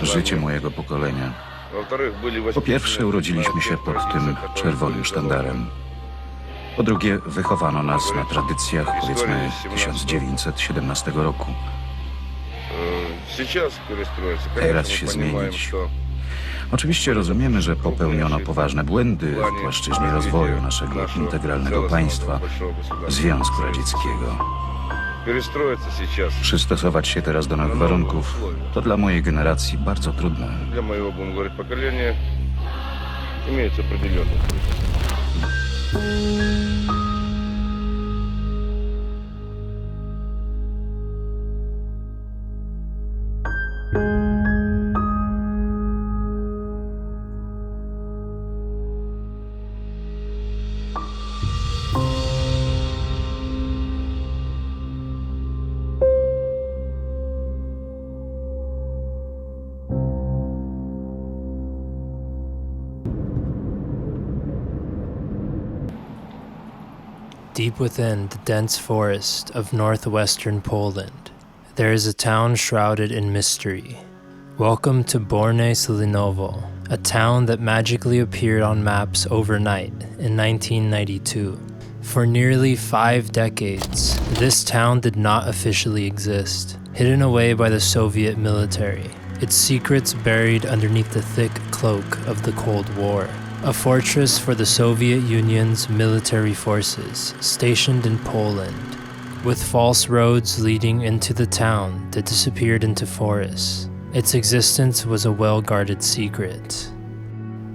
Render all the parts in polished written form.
Życie mojego pokolenia. Po pierwsze, urodziliśmy się pod tym czerwonym sztandarem. Po drugie, wychowano nas na tradycjach, powiedzmy, 1917 roku. Teraz się zmienić. Oczywiście rozumiemy, że popełniono poważne błędy w płaszczyźnie rozwoju naszego integralnego państwa, Związku Radzieckiego. Przystosować się teraz do nowych warunków to dla mojej generacji bardzo trudne. Для моего, будем говорить, поколения имеются определенные трудности. Deep within the dense forest of northwestern Poland, there is a town shrouded in mystery. Welcome to Borne Sulinowo, a town that magically appeared on maps overnight in 1992. For nearly 5 decades, this town did not officially exist, hidden away by the Soviet military, its secrets buried underneath the thick cloak of the Cold War. A fortress for the Soviet Union's military forces stationed in Poland, with false roads leading into the town that disappeared into forests. Its existence was a well-guarded secret.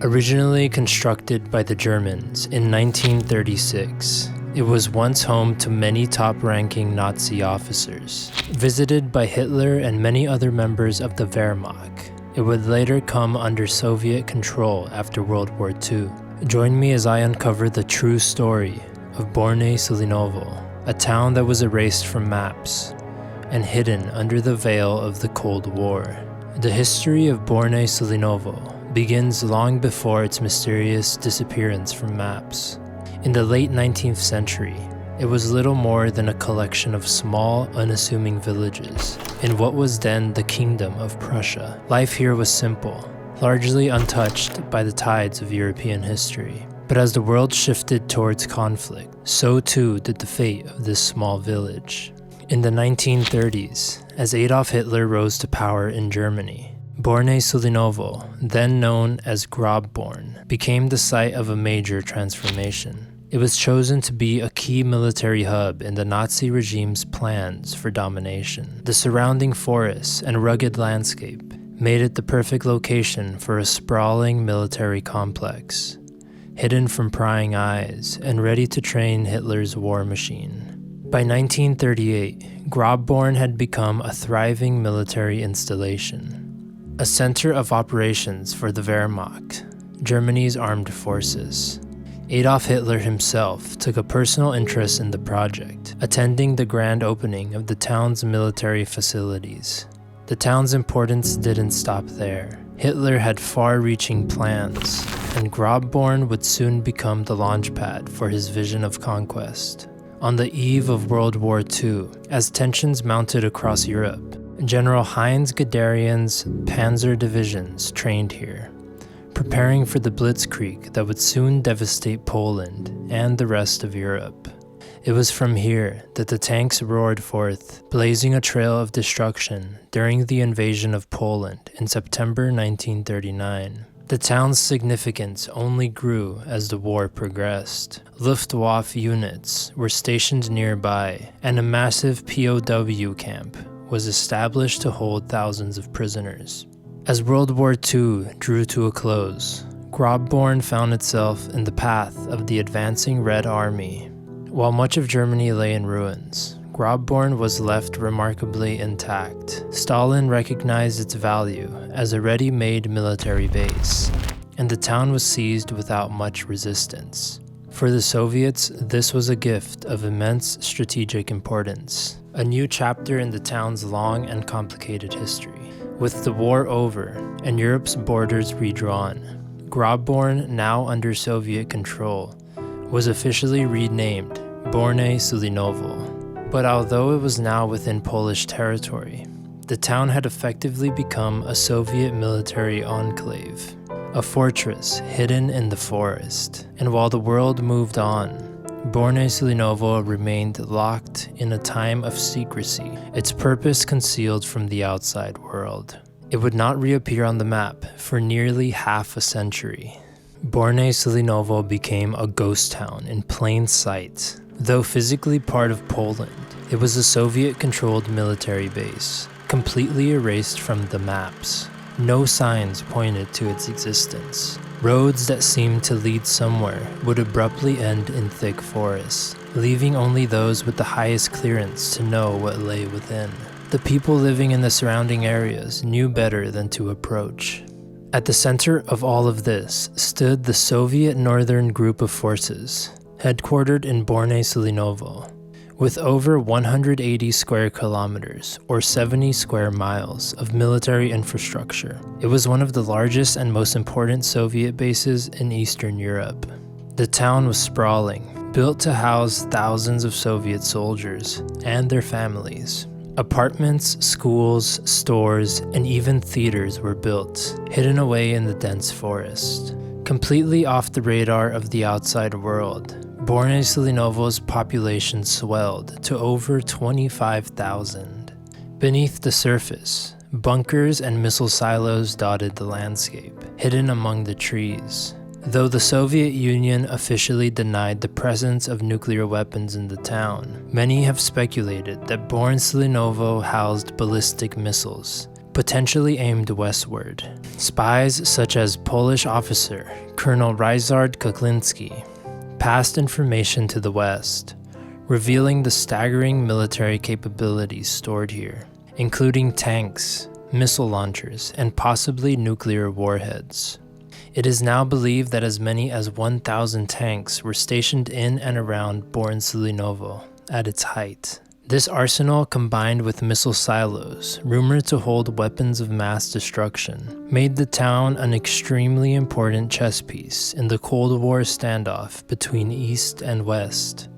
Originally constructed by the Germans in 1936, it was once home to many top-ranking Nazi officers. Visited by Hitler and many other members of the Wehrmacht, it would later come under Soviet control after World War II. Join me as I uncover the true story of Borne Sulinowo, a town that was erased from maps and hidden under the veil of the Cold War. The history of Borne Sulinowo begins long before its mysterious disappearance from maps. In the late 19th century, it was little more than a collection of small, unassuming villages in what was then the Kingdom of Prussia. Life here was simple, largely untouched by the tides of European history. But as the world shifted towards conflict, so too did the fate of this small village. In the 1930s, as Adolf Hitler rose to power in Germany, Borne Sulinowo, then known as Grobborn, became the site of a major transformation. It was chosen to be a key military hub in the Nazi regime's plans for domination. The surrounding forests and rugged landscape made it the perfect location for a sprawling military complex, hidden from prying eyes and ready to train Hitler's war machine. By 1938, Grobborn had become a thriving military installation, a center of operations for the Wehrmacht, Germany's armed forces. Adolf Hitler himself took a personal interest in the project, attending the grand opening of the town's military facilities. The town's importance didn't stop there. Hitler had far-reaching plans, and Grobborn would soon become the launchpad for his vision of conquest. On the eve of World War II, as tensions mounted across Europe, General Heinz Guderian's Panzer divisions trained here, preparing for the blitzkrieg that would soon devastate Poland and the rest of Europe. It was from here that the tanks roared forth, blazing a trail of destruction during the invasion of Poland in September 1939. The town's significance only grew as the war progressed. Luftwaffe units were stationed nearby, and a massive POW camp was established to hold thousands of prisoners. As World War II drew to a close, Grobborn found itself in the path of the advancing Red Army. While much of Germany lay in ruins, Grobborn was left remarkably intact. Stalin recognized its value as a ready-made military base, and the town was seized without much resistance. For the Soviets, this was a gift of immense strategic importance, a new chapter in the town's long and complicated history. With the war over and Europe's borders redrawn, Grobborn, now under Soviet control, was officially renamed Borne Sulinowo. But although it was now within Polish territory, the town had effectively become a Soviet military enclave, a fortress hidden in the forest. And while the world moved on, Borne Sulinowo remained locked in a time of secrecy, its purpose concealed from the outside world. It would not reappear on the map for nearly half a century. Borne Sulinowo became a ghost town in plain sight. Though physically part of Poland, it was a Soviet-controlled military base, completely erased from the maps. No signs pointed to its existence. Roads that seemed to lead somewhere would abruptly end in thick forests, leaving only those with the highest clearance to know what lay within. The people living in the surrounding areas knew better than to approach. At the center of all of this stood the Soviet Northern Group of Forces, headquartered in Borne Sulinowo. With over 180 square kilometers, or 70 square miles, of military infrastructure, it was one of the largest and most important Soviet bases in Eastern Europe. The town was sprawling, built to house thousands of Soviet soldiers and their families. Apartments, schools, stores, and even theaters were built, hidden away in the dense forest. Completely off the radar of the outside world, Borne Sulinowo's population swelled to over 25,000. Beneath the surface, bunkers and missile silos dotted the landscape, hidden among the trees. Though the Soviet Union officially denied the presence of nuclear weapons in the town, many have speculated that Borne Sulinowo housed ballistic missiles, potentially aimed westward. Spies such as Polish officer Colonel Ryszard Kuklinski passed information to the West, revealing the staggering military capabilities stored here, including tanks, missile launchers, and possibly nuclear warheads. It is now believed that as many as 1,000 tanks were stationed in and around Borne Sulinowo at its height. This arsenal, combined with missile silos, rumored to hold weapons of mass destruction, made the town an extremely important chess piece in the Cold War standoff between East and West.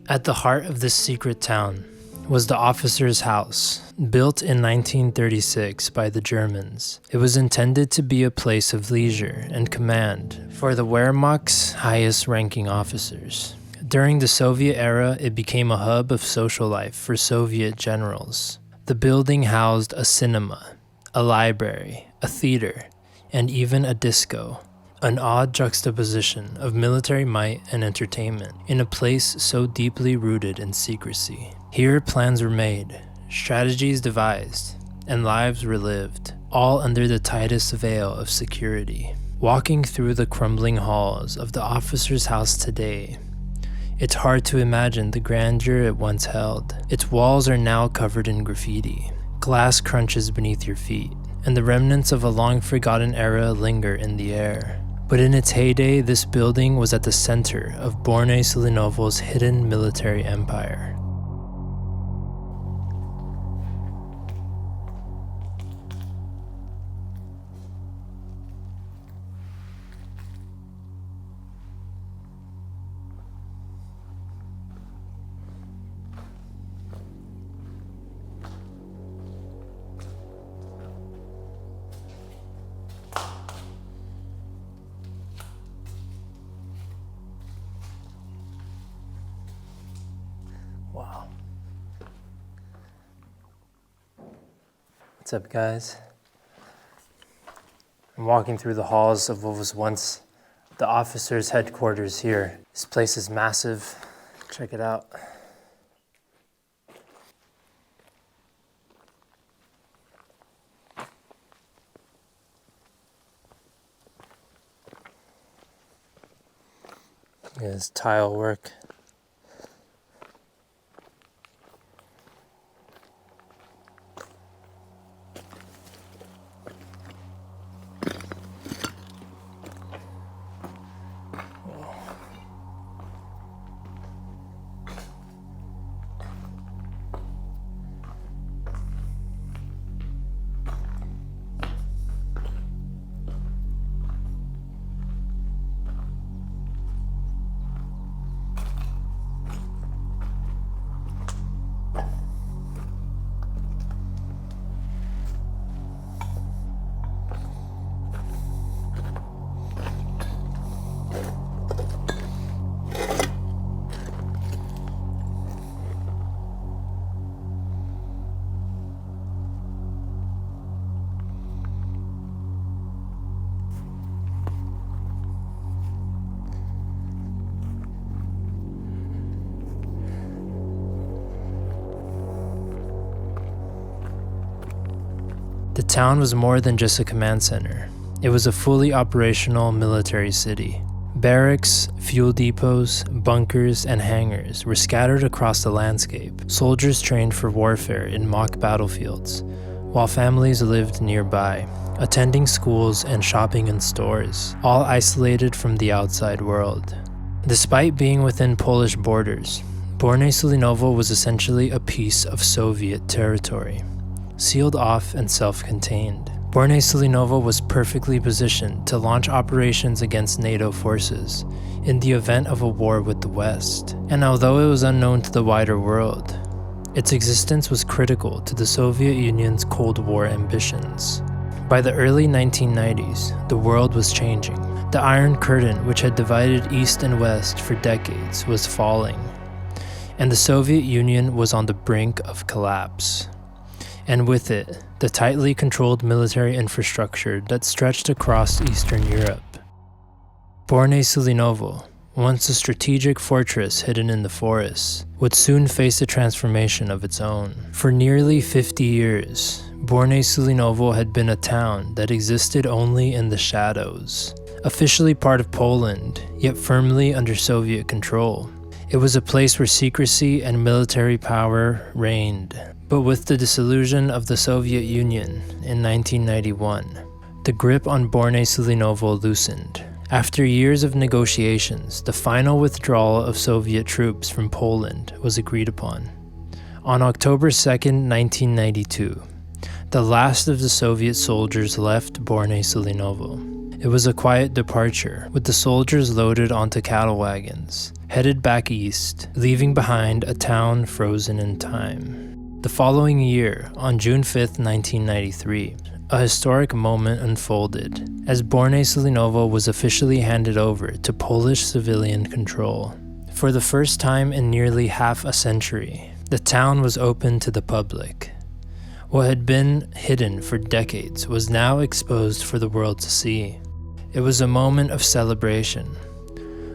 At the heart of this secret town was the officer's house, built in 1936 by the Germans. It was intended to be a place of leisure and command for the Wehrmacht's highest-ranking officers. During the Soviet era, it became a hub of social life for Soviet generals. The building housed a cinema, a library, a theater, and even a disco, an odd juxtaposition of military might and entertainment in a place so deeply rooted in secrecy. Here plans were made, strategies devised, and lives were lived, all under the tightest veil of security. Walking through the crumbling halls of the officer's house today, it's hard to imagine the grandeur it once held. Its walls are now covered in graffiti. Glass crunches beneath your feet, and the remnants of a long-forgotten era linger in the air. But in its heyday, this building was at the center of Borne Sulinowo's hidden military empire. Wow. What's up, guys? I'm walking through the halls of what was once the officers' headquarters here. This place is massive. Check it out. Look at this tile work. town was more than just a command center. It was a fully operational military city. Barracks, fuel depots, bunkers, and hangars were scattered across the landscape. Soldiers trained for warfare in mock battlefields, while families lived nearby, attending schools and shopping in stores, all isolated from the outside world. Despite being within Polish borders, Borne Sulinowo was essentially a piece of Soviet territory, sealed off and self-contained. Borne Sulinowo was perfectly positioned to launch operations against NATO forces in the event of a war with the West. And although it was unknown to the wider world, its existence was critical to the Soviet Union's Cold War ambitions. By the early 1990s, the world was changing. The Iron Curtain, which had divided East and West for decades, was falling, and the Soviet Union was on the brink of collapse. And with it, the tightly controlled military infrastructure that stretched across Eastern Europe. Borne Sulinowo, once a strategic fortress hidden in the forests, would soon face a transformation of its own. For nearly 50 years, Borne Sulinowo had been a town that existed only in the shadows. Officially part of Poland, yet firmly under Soviet control. It was a place where secrecy and military power reigned. But with the dissolution of the Soviet Union in 1991, the grip on Borne Sulinowo loosened. After years of negotiations, the final withdrawal of Soviet troops from Poland was agreed upon. On October 2, 1992, the last of the Soviet soldiers left Borne Sulinowo. It was a quiet departure, with the soldiers loaded onto cattle wagons, headed back east, leaving behind a town frozen in time. The following year, on June 5, 1993, a historic moment unfolded, as Borne Sulinowo was officially handed over to Polish civilian control. For the first time in nearly half a century, the town was open to the public. What had been hidden for decades was now exposed for the world to see. It was a moment of celebration,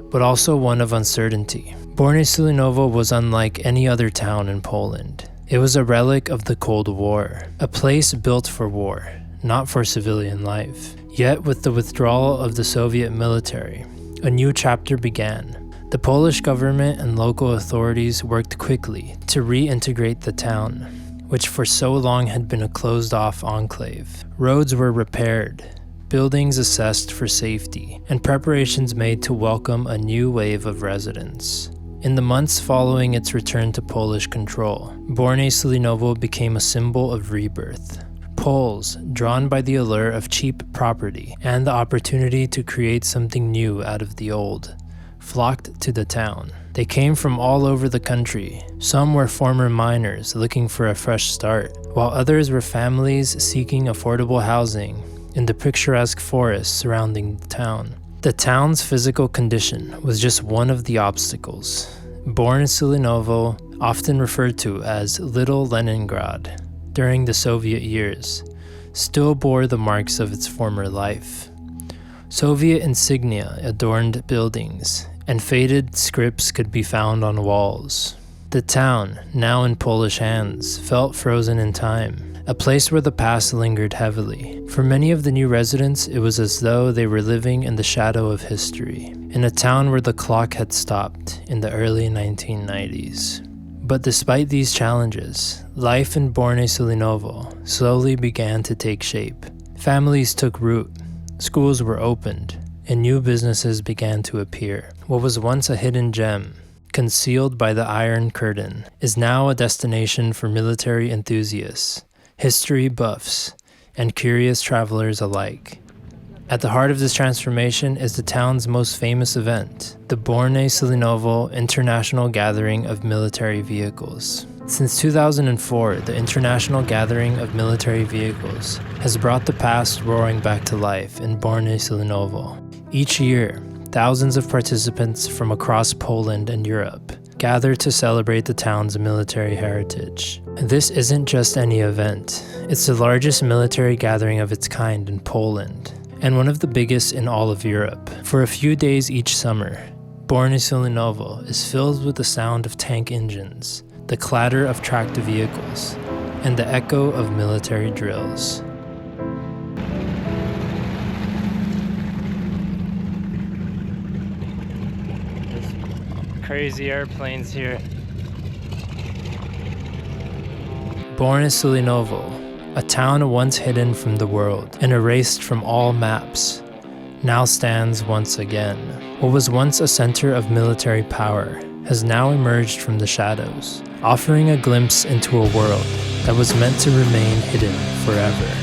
but also one of uncertainty. Borne Sulinowo was unlike any other town in Poland. It was a relic of the Cold War, a place built for war, not for civilian life. Yet with the withdrawal of the Soviet military, a new chapter began. The Polish government and local authorities worked quickly to reintegrate the town, which for so long had been a closed-off enclave. Roads were repaired, buildings assessed for safety, and preparations made to welcome a new wave of residents. In the months following its return to Polish control, Borne Sulinowo became a symbol of rebirth. Poles, drawn by the allure of cheap property and the opportunity to create something new out of the old, flocked to the town. They came from all over the country. Some were former miners looking for a fresh start, while others were families seeking affordable housing in the picturesque forests surrounding the town. The town's physical condition was just one of the obstacles. Borne Sulinowo, often referred to as Little Leningrad during the Soviet years, still bore the marks of its former life. Soviet insignia adorned buildings, and faded scripts could be found on walls. The town, now in Polish hands, felt frozen in time, a place where the past lingered heavily. For many of the new residents, it was as though they were living in the shadow of history, in a town where the clock had stopped in the early 1990s. But despite these challenges, life in Borne Sulinowo slowly began to take shape. Families took root, schools were opened, and new businesses began to appear. What was once a hidden gem, concealed by the Iron Curtain, is now a destination for military enthusiasts, history buffs, and curious travelers alike. At the heart of this transformation is the town's most famous event, the Borne Sulinowo International Gathering of Military Vehicles. Since 2004, the International Gathering of Military Vehicles has brought the past roaring back to life in Borne Sulinowo. Each year, thousands of participants from across Poland and Europe gather to celebrate the town's military heritage. This isn't just any event, it's the largest military gathering of its kind in Poland, and one of the biggest in all of Europe. For a few days each summer, Borne Sulinowo is filled with the sound of tank engines, the clatter of tracked vehicles, and the echo of military drills. crazy airplanes here. Borne Sulinowo, a town once hidden from the world and erased from all maps, now stands once again. What was once a center of military power has now emerged from the shadows, offering a glimpse into a world that was meant to remain hidden forever.